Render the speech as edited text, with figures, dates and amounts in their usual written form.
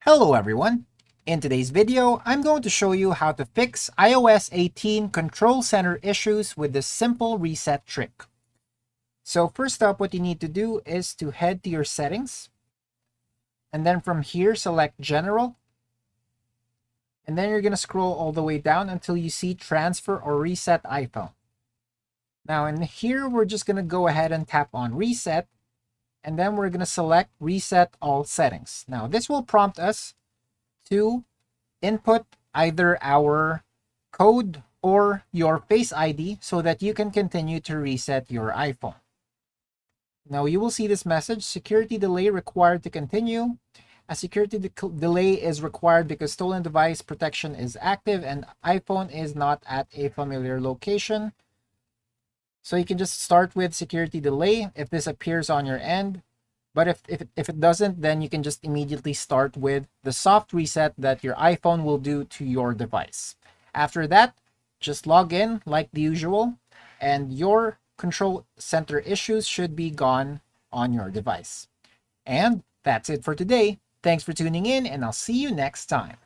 Hello everyone! In today's video, I'm going to show you how to fix iOS 18 control center issues with this simple reset trick. So first up, what you need to do is to head to your settings, and then from here select General, and then you're going to scroll all the way down until you see Transfer or Reset iPhone. Now in here, we're just going to go ahead and tap on Reset, and then we're going to select Reset All Settings. Now this will prompt us to input either our code or your Face ID so that you can continue to reset your iPhone. Now you will see this message, security delay required to continue. A security delay is required because stolen device protection is active and iPhone is not at a familiar location. So you can just start with security delay if this appears on your end. But if it doesn't, then you can just immediately start with the soft reset that your iPhone will do to your device. After that, just log in like the usual, and your control center issues should be gone on your device. And that's it for today. Thanks for tuning in, and I'll see you next time.